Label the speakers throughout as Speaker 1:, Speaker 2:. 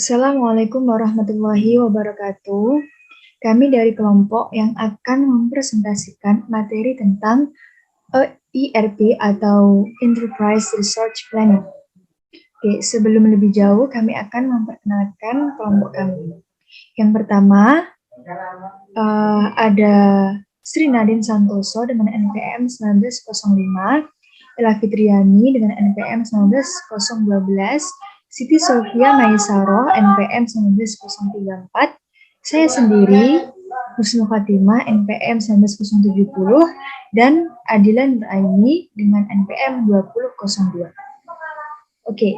Speaker 1: Assalamualaikum warahmatullahi wabarakatuh. Kami dari kelompok yang akan mempresentasikan materi tentang ERP atau Enterprise Resource Planning. Oke, sebelum lebih jauh, kami akan memperkenalkan kelompok kami. Yang pertama, ada Sri Nadine Santoso dengan NPM 1905, Ella Fitriani dengan NPM 19012, Siti Sofia Maisaro NPM 19034, saya sendiri Husnul Fatimah NPM 19070, dan Adila Nuraini dengan NPM 2002. Oke,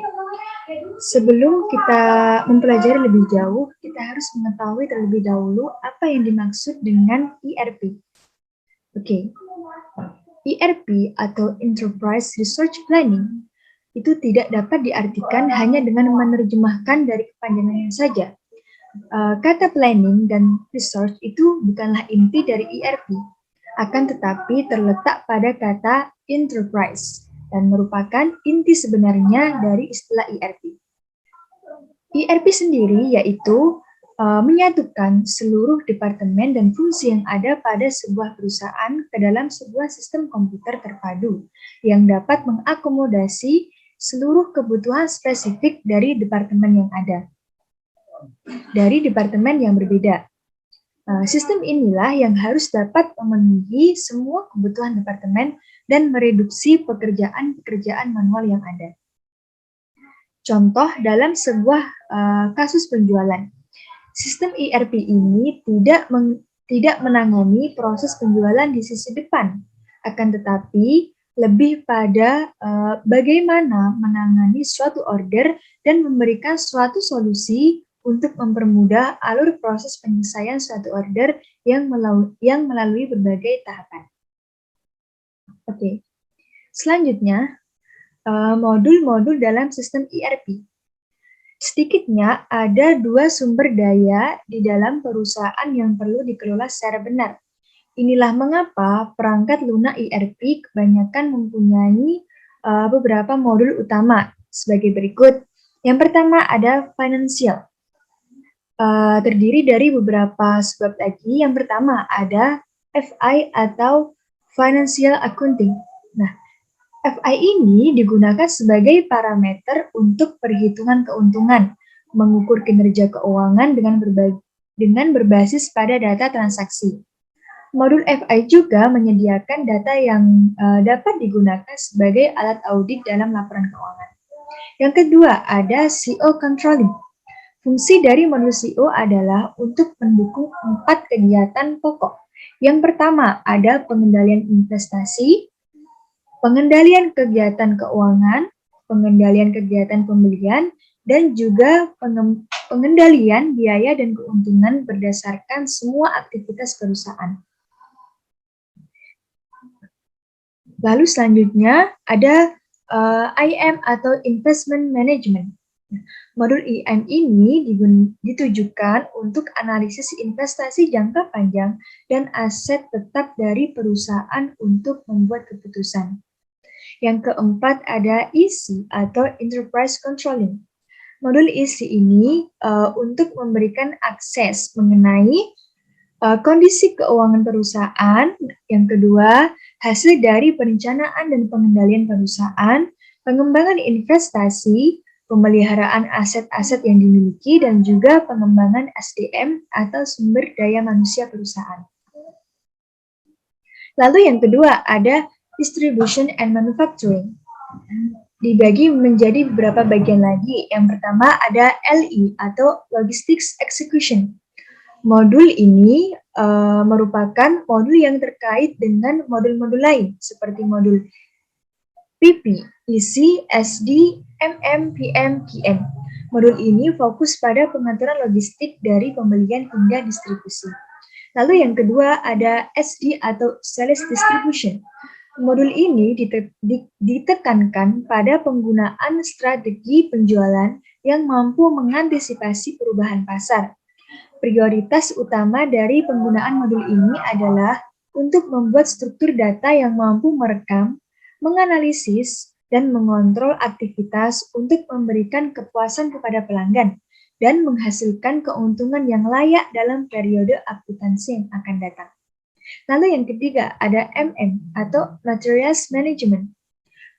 Speaker 1: sebelum kita mempelajari lebih jauh, kita harus mengetahui terlebih dahulu apa yang dimaksud dengan ERP. Oke, ERP atau Enterprise Resource Planning itu tidak dapat diartikan hanya dengan menerjemahkan dari kepanjangannya saja. Kata planning dan research itu bukanlah inti dari ERP, akan tetapi terletak pada kata enterprise dan merupakan inti sebenarnya dari istilah ERP. ERP sendiri yaitu menyatukan seluruh departemen dan fungsi yang ada pada sebuah perusahaan ke dalam sebuah sistem komputer terpadu yang dapat mengakomodasi seluruh kebutuhan spesifik dari departemen yang ada, dari departemen yang berbeda. Sistem inilah yang harus dapat memenuhi semua kebutuhan departemen dan mereduksi pekerjaan-pekerjaan manual yang ada. Contoh dalam sebuah kasus penjualan. Sistem ERP ini tidak menangani proses penjualan di sisi depan, akan tetapi lebih pada bagaimana menangani suatu order dan memberikan suatu solusi untuk mempermudah alur proses penyelesaian suatu order yang melalui berbagai tahapan. Oke, selanjutnya modul-modul dalam sistem ERP. Sedikitnya ada 2 sumber daya di dalam perusahaan yang perlu dikelola secara benar. Inilah mengapa perangkat lunak ERP kebanyakan mempunyai beberapa modul utama sebagai berikut. Yang pertama ada financial. Terdiri dari beberapa subbab lagi. Yang pertama ada FI atau financial accounting. Nah, FI ini digunakan sebagai parameter untuk perhitungan keuntungan, mengukur kinerja keuangan dengan berbasis pada data transaksi. Modul FI juga menyediakan data yang dapat digunakan sebagai alat audit dalam laporan keuangan. Yang kedua, ada CO Controlling. Fungsi dari modul CO adalah untuk mendukung 4 kegiatan pokok. Yang pertama, ada pengendalian investasi, pengendalian kegiatan keuangan, pengendalian kegiatan pembelian, dan juga pengendalian biaya dan keuntungan berdasarkan semua aktivitas perusahaan. Lalu selanjutnya ada IM atau Investment Management. Modul IM ini ditujukan untuk analisis investasi jangka panjang dan aset tetap dari perusahaan untuk membuat keputusan. Yang keempat ada EC atau Enterprise Controlling. Modul EC ini untuk memberikan akses mengenai kondisi keuangan perusahaan. Yang kedua, hasil dari perencanaan dan pengendalian perusahaan, pengembangan investasi, pemeliharaan aset-aset yang dimiliki, dan juga pengembangan SDM atau sumber daya manusia perusahaan. Lalu yang kedua ada Distribution and Manufacturing. Dibagi menjadi beberapa bagian lagi. Yang pertama ada LE atau Logistics Execution. Modul ini merupakan modul yang terkait dengan modul-modul lain seperti modul PP, EC, SD, MM, PM, QM. Modul ini fokus pada pengaturan logistik dari pembelian hingga distribusi. Lalu yang kedua ada SD atau Sales Distribution. Modul ini ditekankan pada penggunaan strategi penjualan yang mampu mengantisipasi perubahan pasar. Prioritas utama dari penggunaan modul ini adalah untuk membuat struktur data yang mampu merekam, menganalisis, dan mengontrol aktivitas untuk memberikan kepuasan kepada pelanggan, dan menghasilkan keuntungan yang layak dalam periode akuntansi yang akan datang. Lalu yang ketiga ada MM atau Materials Management.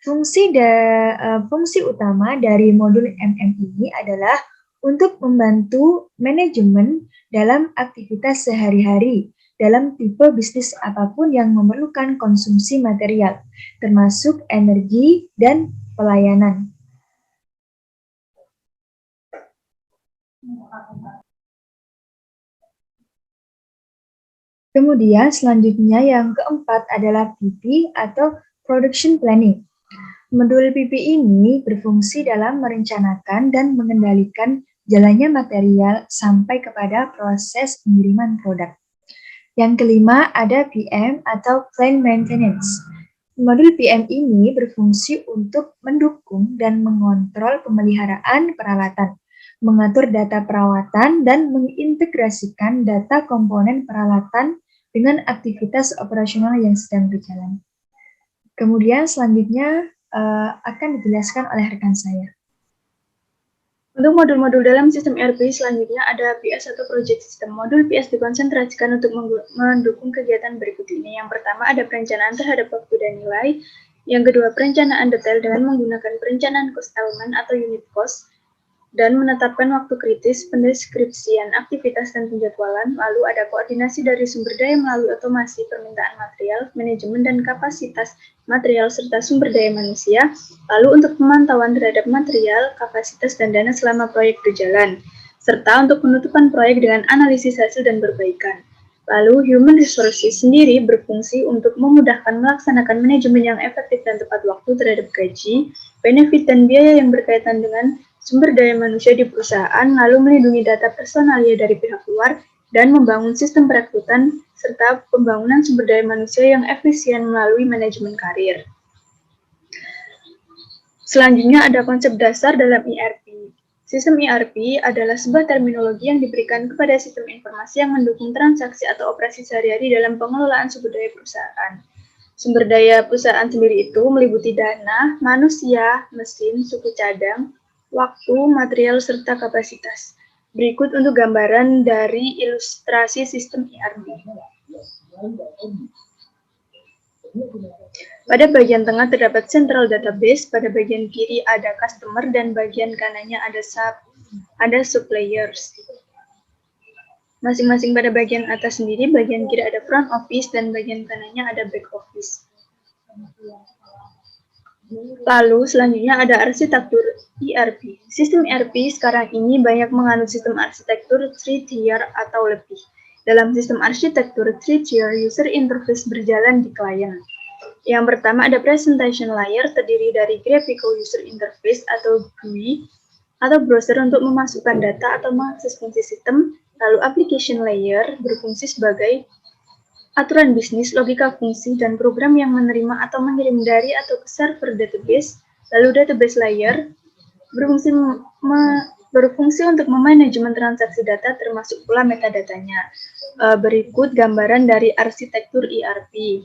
Speaker 1: Fungsi utama dari modul MM ini adalah untuk membantu manajemen dalam aktivitas sehari-hari dalam tipe bisnis apapun yang memerlukan konsumsi material, termasuk energi dan pelayanan. Kemudian selanjutnya yang keempat adalah PP atau Production Planning. Modul PP ini berfungsi dalam merencanakan dan mengendalikan jalannya material sampai kepada proses pengiriman produk. Yang kelima ada PM atau Plant Maintenance. Modul PM ini berfungsi untuk mendukung dan mengontrol pemeliharaan peralatan, mengatur data perawatan, dan mengintegrasikan data komponen peralatan dengan aktivitas operasional yang sedang berjalan. Kemudian selanjutnya akan dijelaskan oleh rekan saya.
Speaker 2: Untuk modul-modul dalam sistem ERP selanjutnya ada PS atau Project System. Modul PS dikonsentrasikan untuk mendukung kegiatan berikut ini. Yang pertama ada perencanaan terhadap waktu dan nilai. Yang kedua perencanaan detail dengan menggunakan perencanaan cost element atau unit cost. Dan menetapkan waktu kritis, pendeskripsian aktivitas dan penjadwalan, lalu ada koordinasi dari sumber daya melalui otomasi permintaan material, manajemen dan kapasitas material serta sumber daya manusia, lalu untuk pemantauan terhadap material, kapasitas dan dana selama proyek berjalan, serta untuk penutupan proyek dengan analisis hasil dan perbaikan. Lalu Human Resources sendiri berfungsi untuk memudahkan melaksanakan manajemen yang efektif dan tepat waktu terhadap gaji, benefit dan biaya yang berkaitan dengan sumber daya manusia di perusahaan, lalu melindungi data personalia dari pihak luar, dan membangun sistem perekrutan, serta pembangunan sumber daya manusia yang efisien melalui manajemen karir. Selanjutnya ada konsep dasar dalam ERP. Sistem ERP adalah sebuah terminologi yang diberikan kepada sistem informasi yang mendukung transaksi atau operasi sehari-hari dalam pengelolaan sumber daya perusahaan. Sumber daya perusahaan sendiri itu meliputi dana, manusia, mesin, suku cadang, waktu, material, serta kapasitas. Berikut untuk gambaran dari ilustrasi sistem ERP. Pada bagian tengah terdapat central database, pada bagian kiri ada customer, dan bagian kanannya ada suppliers. Masing-masing pada bagian atas sendiri, bagian kiri ada front office, dan bagian kanannya ada back office. Lalu selanjutnya ada arsitektur ERP. Sistem ERP sekarang ini banyak menganut sistem arsitektur 3-tier atau lebih. Dalam sistem arsitektur 3-tier, user interface berjalan di klien. Yang pertama ada presentation layer terdiri dari graphical user interface atau GUI atau browser untuk memasukkan data atau mengakses fungsi sistem. Lalu application layer berfungsi sebagai aturan bisnis, logika fungsi, dan program yang menerima atau mengirim dari atau ke server database. Lalu database layer berfungsi untuk memanajemen transaksi data termasuk pula metadatanya. Berikut gambaran dari arsitektur ERP.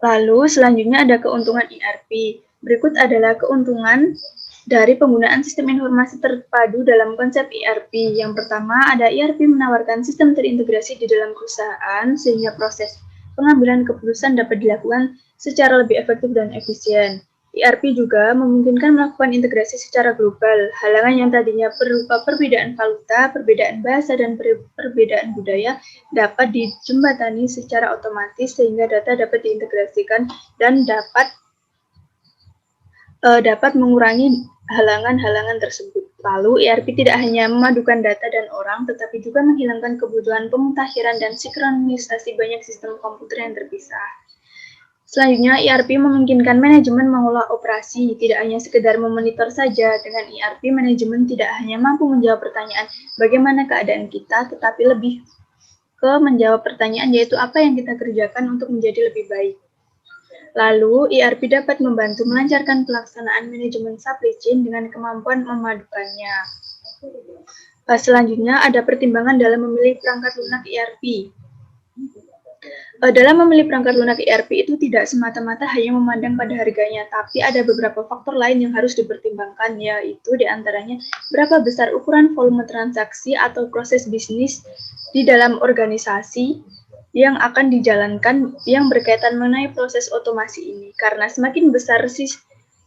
Speaker 2: Lalu selanjutnya ada keuntungan ERP. Berikut adalah keuntungan dari penggunaan sistem informasi terpadu dalam konsep ERP. Yang pertama ada ERP menawarkan sistem terintegrasi di dalam perusahaan sehingga proses pengambilan keputusan dapat dilakukan secara lebih efektif dan efisien. ERP juga memungkinkan melakukan integrasi secara global. Halangan yang tadinya berupa perbedaan valuta, perbedaan bahasa, dan perbedaan budaya dapat dijembatani secara otomatis sehingga data dapat diintegrasikan dan dapat mengurangi halangan-halangan tersebut. Lalu, ERP tidak hanya memadukan data dan orang, tetapi juga menghilangkan kebutuhan pemutahiran dan sinkronisasi banyak sistem komputer yang terpisah. Selanjutnya, ERP memungkinkan manajemen mengolah operasi, tidak hanya sekedar memonitor saja. Dengan ERP, manajemen tidak hanya mampu menjawab pertanyaan bagaimana keadaan kita, tetapi lebih ke menjawab pertanyaan yaitu apa yang kita kerjakan untuk menjadi lebih baik. Lalu, ERP dapat membantu melancarkan pelaksanaan manajemen supply chain dengan kemampuan memadukannya. Selanjutnya, ada pertimbangan dalam memilih perangkat lunak ERP. Dalam memilih perangkat lunak ERP itu tidak semata-mata hanya memandang pada harganya, tapi ada beberapa faktor lain yang harus dipertimbangkan, yaitu diantaranya berapa besar ukuran volume transaksi atau proses bisnis di dalam organisasi yang akan dijalankan yang berkaitan mengenai proses otomasi ini. Karena semakin besar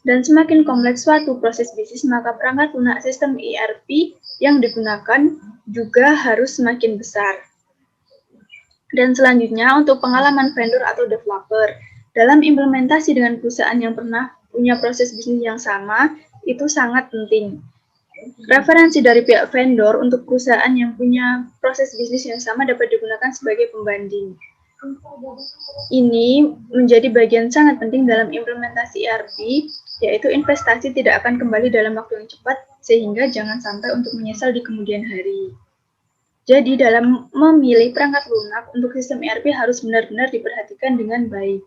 Speaker 2: dan semakin kompleks suatu proses bisnis, maka perangkat lunak sistem ERP yang digunakan juga harus semakin besar. Dan selanjutnya untuk pengalaman vendor atau developer. Dalam implementasi dengan perusahaan yang pernah punya proses bisnis yang sama, itu sangat penting. Referensi dari pihak vendor untuk perusahaan yang punya proses bisnis yang sama dapat digunakan sebagai pembanding. Ini menjadi bagian sangat penting dalam implementasi ERP, yaitu investasi tidak akan kembali dalam waktu yang cepat, sehingga jangan sampai untuk menyesal di kemudian hari. Jadi dalam memilih perangkat lunak untuk sistem ERP harus benar-benar diperhatikan dengan baik.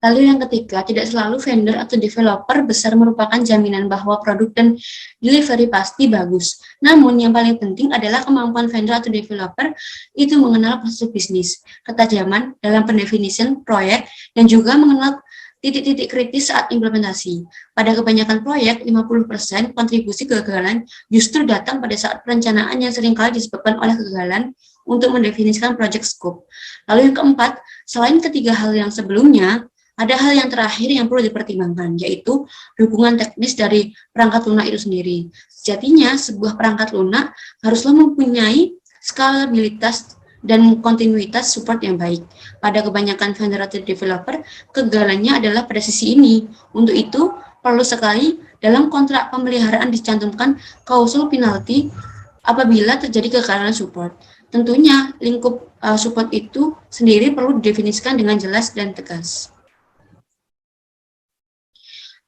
Speaker 3: Lalu yang ketiga, tidak selalu vendor atau developer besar merupakan jaminan bahwa produk dan delivery pasti bagus. Namun yang paling penting adalah kemampuan vendor atau developer itu mengenal proses bisnis, ketajaman dalam pendefinisian proyek, dan juga mengenal titik-titik kritis saat implementasi. Pada kebanyakan proyek, 50% kontribusi kegagalan justru datang pada saat perencanaan yang seringkali disebabkan oleh kegagalan untuk mendefinisikan project scope. Lalu yang keempat, selain ketiga hal yang sebelumnya, ada hal yang terakhir yang perlu dipertimbangkan, yaitu dukungan teknis dari perangkat lunak itu sendiri. Sejatinya, sebuah perangkat lunak haruslah mempunyai skalabilitas dan kontinuitas support yang baik. Pada kebanyakan vendor atau developer, kegagalannya adalah pada sisi ini. Untuk itu, perlu sekali dalam kontrak pemeliharaan dicantumkan klausul penalti apabila terjadi kegagalan support. Tentunya, lingkup support itu sendiri perlu didefinisikan dengan jelas dan tegas.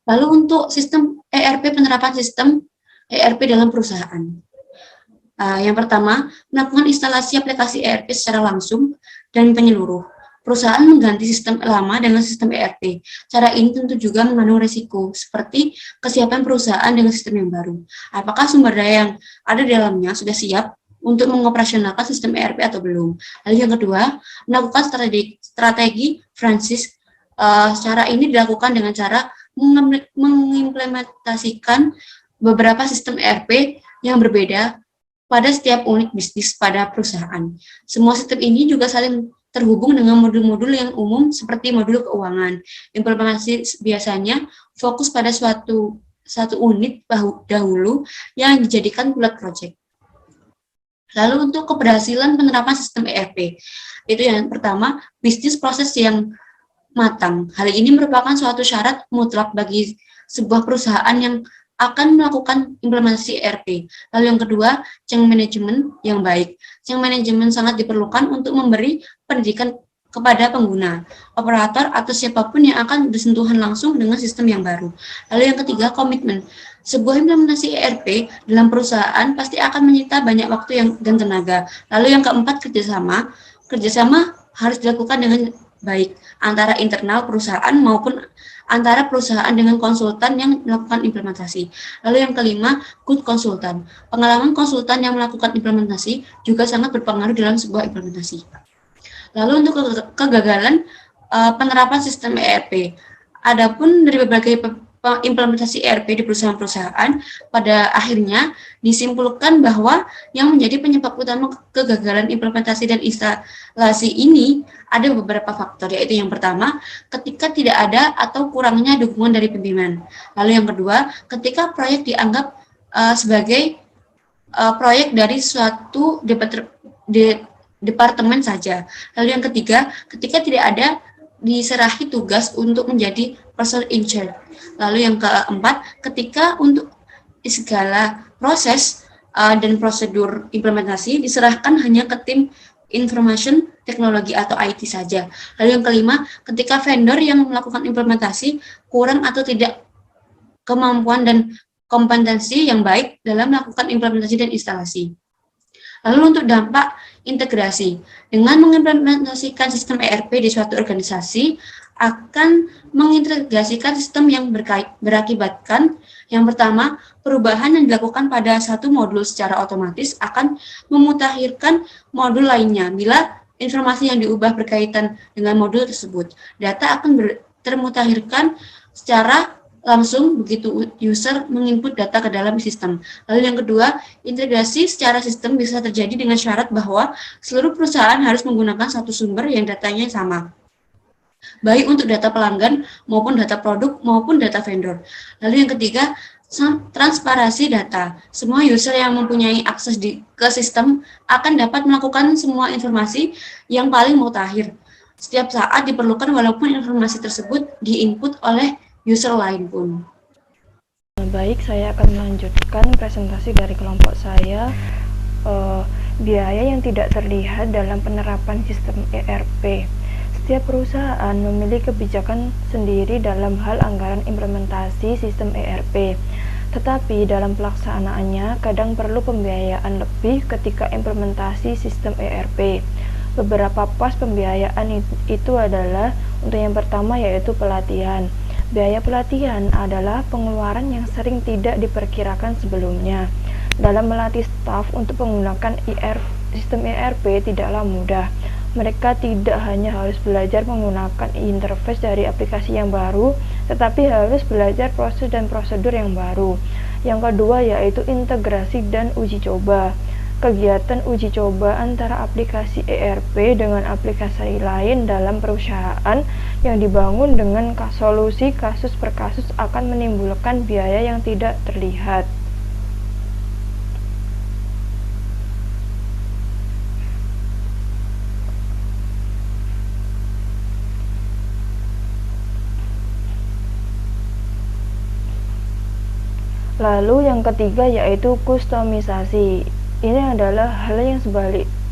Speaker 3: Lalu untuk sistem ERP, penerapan sistem ERP dalam perusahaan. Yang pertama, melakukan instalasi aplikasi ERP secara langsung dan penyeluruh. Perusahaan mengganti sistem lama dengan sistem ERP. Cara ini tentu juga mengandung risiko, seperti kesiapan perusahaan dengan sistem yang baru. Apakah sumber daya yang ada di dalamnya sudah siap untuk mengoperasionalkan sistem ERP atau belum? Lalu yang kedua, melakukan strategi Francis. Cara ini dilakukan dengan cara mengimplementasikan beberapa sistem ERP yang berbeda pada setiap unit bisnis pada perusahaan. Semua sistem ini juga saling terhubung dengan modul-modul yang umum seperti modul keuangan. Implementasi biasanya fokus pada satu unit dahulu yang dijadikan pilot project. Lalu untuk keberhasilan penerapan sistem ERP, itu yang pertama, bisnis proses yang matang. Hal ini merupakan suatu syarat mutlak bagi sebuah perusahaan yang akan melakukan implementasi ERP. Lalu yang kedua, change management yang baik. Change management sangat diperlukan untuk memberi pendidikan kepada pengguna, operator, atau siapapun yang akan bersentuhan langsung dengan sistem yang baru. Lalu yang ketiga, komitmen. Sebuah implementasi ERP dalam perusahaan pasti akan menyita banyak waktu dan tenaga. Lalu yang keempat, kerjasama. Kerjasama harus dilakukan dengan baik antara internal perusahaan maupun antara perusahaan dengan konsultan yang melakukan implementasi. Lalu yang kelima, good konsultan. Pengalaman konsultan yang melakukan implementasi juga sangat berpengaruh dalam sebuah implementasi. Lalu untuk kegagalan penerapan sistem ERP. Adapun dari berbagai implementasi ERP di perusahaan-perusahaan, pada akhirnya disimpulkan bahwa yang menjadi penyebab utama kegagalan implementasi dan instalasi ini ada beberapa faktor, yaitu yang pertama, ketika tidak ada atau kurangnya dukungan dari pimpinan. Lalu yang kedua, ketika proyek dianggap sebagai proyek dari suatu departemen saja. Lalu yang ketiga, ketika tidak ada diserahi tugas untuk menjadi person in charge. Lalu yang keempat, ketika untuk segala proses dan prosedur implementasi diserahkan hanya ke tim information teknologi atau IT saja. Lalu yang kelima, ketika vendor yang melakukan implementasi kurang atau tidak kemampuan dan kompetensi yang baik dalam melakukan implementasi dan instalasi. Lalu untuk dampak integrasi, dengan mengimplementasikan sistem ERP di suatu organisasi akan mengintegrasikan sistem yang berakibatkan yang pertama, perubahan yang dilakukan pada satu modul secara otomatis akan memutakhirkan modul lainnya bila informasi yang diubah berkaitan dengan modul tersebut. Data akan termutakhirkan secara langsung begitu user menginput data ke dalam sistem. Lalu yang kedua, integrasi secara sistem bisa terjadi dengan syarat bahwa seluruh perusahaan harus menggunakan satu sumber yang datanya sama, baik untuk data pelanggan maupun data produk maupun data vendor. Lalu yang ketiga, transparansi data. Semua user yang mempunyai akses ke sistem akan dapat melakukan semua informasi yang paling mutakhir setiap saat diperlukan, walaupun informasi tersebut diinput oleh user lain pun.
Speaker 4: Baik, saya akan melanjutkan presentasi dari kelompok saya. Biaya yang tidak terlihat dalam penerapan sistem ERP. Setiap perusahaan memiliki kebijakan sendiri dalam hal anggaran implementasi sistem ERP, tetapi dalam pelaksanaannya kadang perlu pembiayaan lebih ketika implementasi sistem ERP. Beberapa pos pembiayaan itu adalah, untuk yang pertama yaitu pelatihan. Biaya pelatihan adalah pengeluaran yang sering tidak diperkirakan sebelumnya. Dalam melatih staf untuk menggunakan sistem ERP tidaklah mudah. Mereka tidak hanya harus belajar menggunakan interface dari aplikasi yang baru, tetapi harus belajar proses dan prosedur yang baru. Yang kedua yaitu integrasi dan uji coba. Kegiatan uji coba antara aplikasi ERP dengan aplikasi lain dalam perusahaan yang dibangun dengan solusi kasus per kasus akan menimbulkan biaya yang tidak terlihat. Lalu yang ketiga yaitu kustomisasi. Ini adalah hal yang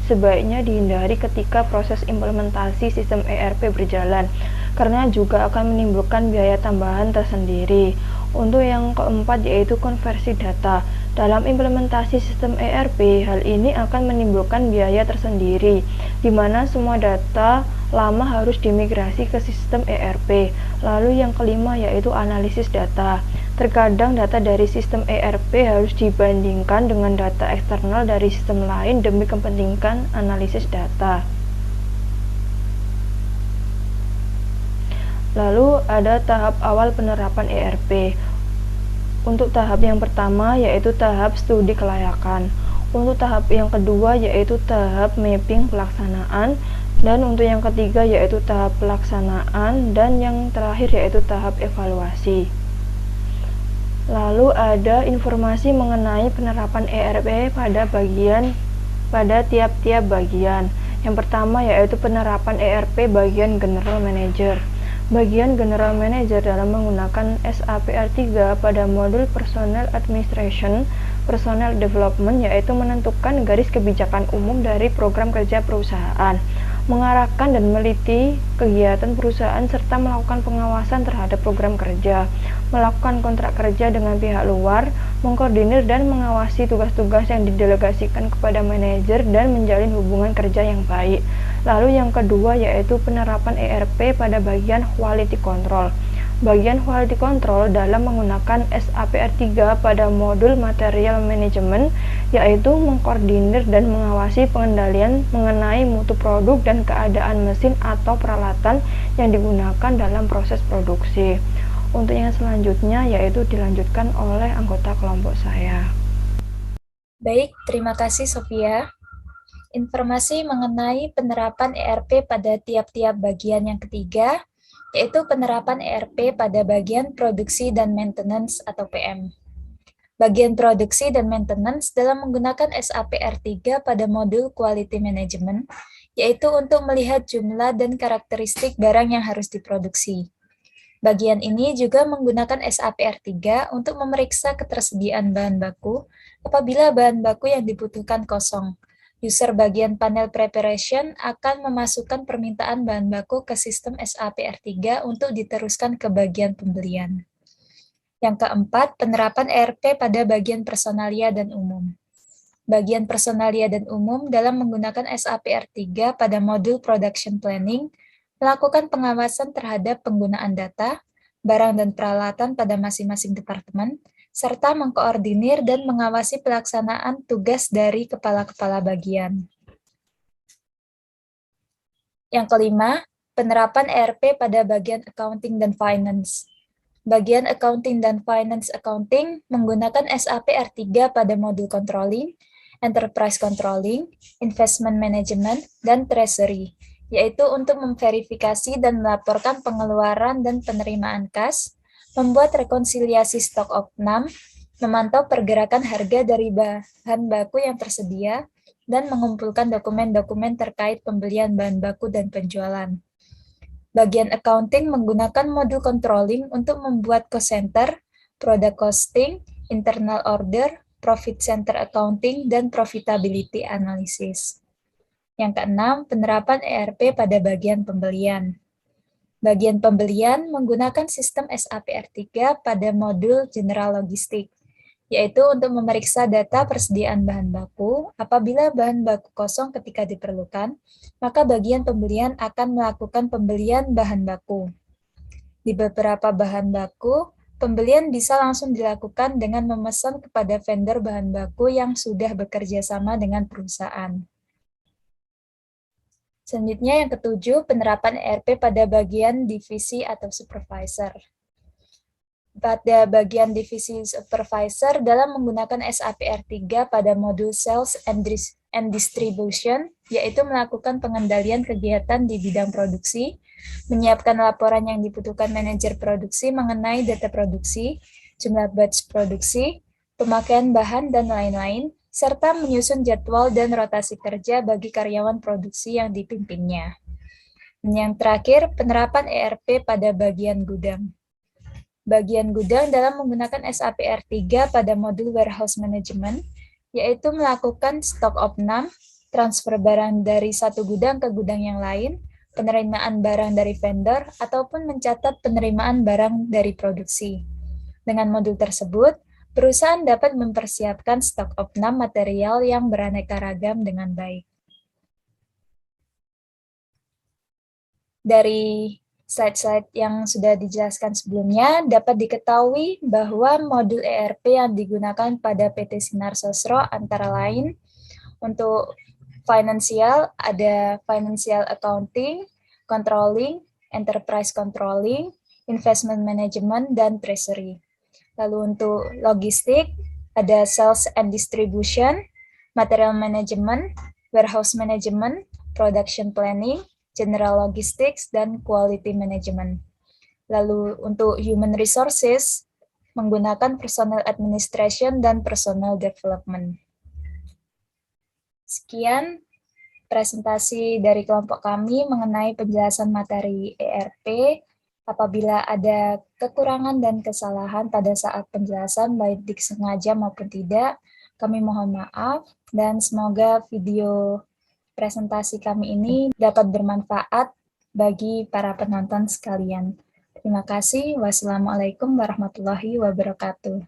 Speaker 4: sebaiknya dihindari ketika proses implementasi sistem ERP berjalan, karena juga akan menimbulkan biaya tambahan tersendiri. Untuk yang keempat yaitu konversi data. Dalam implementasi sistem ERP, hal ini akan menimbulkan biaya tersendiri, di mana semua data lama harus dimigrasi ke sistem ERP. Lalu yang kelima yaitu analisis data. Terkadang data dari sistem ERP harus dibandingkan dengan data eksternal dari sistem lain demi kepentingan analisis data. Lalu ada tahap awal penerapan ERP. Untuk tahap yang pertama yaitu tahap studi kelayakan. Untuk tahap yang kedua yaitu tahap mapping pelaksanaan. Dan untuk yang ketiga yaitu tahap pelaksanaan. Dan yang terakhir yaitu tahap evaluasi. Lalu ada informasi mengenai penerapan ERP pada tiap-tiap bagian. Yang pertama yaitu penerapan ERP bagian General Manager. Bagian General Manager dalam menggunakan SAP R3 pada modul Personnel Administration, Personnel Development yaitu menentukan garis kebijakan umum dari program kerja perusahaan, mengarahkan dan meliti kegiatan perusahaan serta melakukan pengawasan terhadap program kerja, melakukan kontrak kerja dengan pihak luar, mengkoordinir dan mengawasi tugas-tugas yang didelegasikan kepada manajer dan menjalin hubungan kerja yang baik. Lalu yang kedua yaitu penerapan ERP pada bagian Quality Control. Bagian Quality Control dalam menggunakan SAP R3 pada modul Material Management yaitu mengkoordinir dan mengawasi pengendalian mengenai mutu produk dan keadaan mesin atau peralatan yang digunakan dalam proses produksi. Untuk yang selanjutnya yaitu dilanjutkan oleh anggota kelompok saya.
Speaker 5: Baik, terima kasih Sofia. Informasi mengenai penerapan ERP pada tiap-tiap bagian yang ketiga, yaitu penerapan ERP pada bagian produksi dan maintenance atau PM. Bagian produksi dan maintenance dalam menggunakan SAP R3 pada modul Quality Management, yaitu untuk melihat jumlah dan karakteristik barang yang harus diproduksi. Bagian ini juga menggunakan SAP R3 untuk memeriksa ketersediaan bahan baku apabila bahan baku yang dibutuhkan kosong. User bagian panel preparation akan memasukkan permintaan bahan baku ke sistem SAP R3 untuk diteruskan ke bagian pembelian. Yang keempat, penerapan ERP pada bagian personalia dan umum. Bagian personalia dan umum dalam menggunakan SAP R3 pada modul production planning, melakukan pengawasan terhadap penggunaan data, barang dan peralatan pada masing-masing departemen, serta mengkoordinir dan mengawasi pelaksanaan tugas dari kepala-kepala bagian. Yang kelima, penerapan ERP pada bagian accounting dan finance. Bagian accounting dan finance accounting menggunakan SAP R3 pada modul controlling, enterprise controlling, investment management, dan treasury, yaitu untuk memverifikasi dan melaporkan pengeluaran dan penerimaan kas, membuat rekonsiliasi stok opnam, memantau pergerakan harga dari bahan baku yang tersedia, dan mengumpulkan dokumen-dokumen terkait pembelian bahan baku dan penjualan. Bagian accounting menggunakan modul controlling untuk membuat cost center, product costing, internal order, profit center accounting, dan profitability analysis. Yang keenam, penerapan ERP pada bagian pembelian. Bagian pembelian menggunakan sistem SAP R3 pada modul general logistik, yaitu untuk memeriksa data persediaan bahan baku. Apabila bahan baku kosong ketika diperlukan, maka bagian pembelian akan melakukan pembelian bahan baku. Di beberapa bahan baku, pembelian bisa langsung dilakukan dengan memesan kepada vendor bahan baku yang sudah bekerja sama dengan perusahaan. Selanjutnya yang ketujuh, penerapan ERP pada bagian divisi atau supervisor. Pada bagian divisi supervisor dalam menggunakan SAP R3 pada modul sales and distribution, yaitu melakukan pengendalian kegiatan di bidang produksi, menyiapkan laporan yang dibutuhkan manajer produksi mengenai data produksi, jumlah batch produksi, pemakaian bahan, dan lain-lain, serta menyusun jadwal dan rotasi kerja bagi karyawan produksi yang dipimpinnya. Dan yang terakhir, penerapan ERP pada bagian gudang. Bagian gudang dalam menggunakan SAP R3 pada modul warehouse management, yaitu melakukan stok opnam, transfer barang dari satu gudang ke gudang yang lain, penerimaan barang dari vendor, ataupun mencatat penerimaan barang dari produksi. Dengan modul tersebut, perusahaan dapat mempersiapkan stok opnam material yang beraneka ragam dengan baik. Dari slide-slide yang sudah dijelaskan sebelumnya, dapat diketahui bahwa modul ERP yang digunakan pada PT Sinar Sosro antara lain untuk finansial, ada financial accounting, controlling, enterprise controlling, investment management, dan treasury. Lalu untuk logistik, ada sales and distribution, material management, warehouse management, production planning, general logistics, dan quality management. Lalu untuk human resources, menggunakan personal administration dan personal development. Sekian presentasi dari kelompok kami mengenai penjelasan materi ERP. Apabila ada kekurangan dan kesalahan pada saat penjelasan, baik disengaja maupun tidak, kami mohon maaf, dan semoga video presentasi kami ini dapat bermanfaat bagi para penonton sekalian. Terima kasih. Wassalamualaikum warahmatullahi wabarakatuh.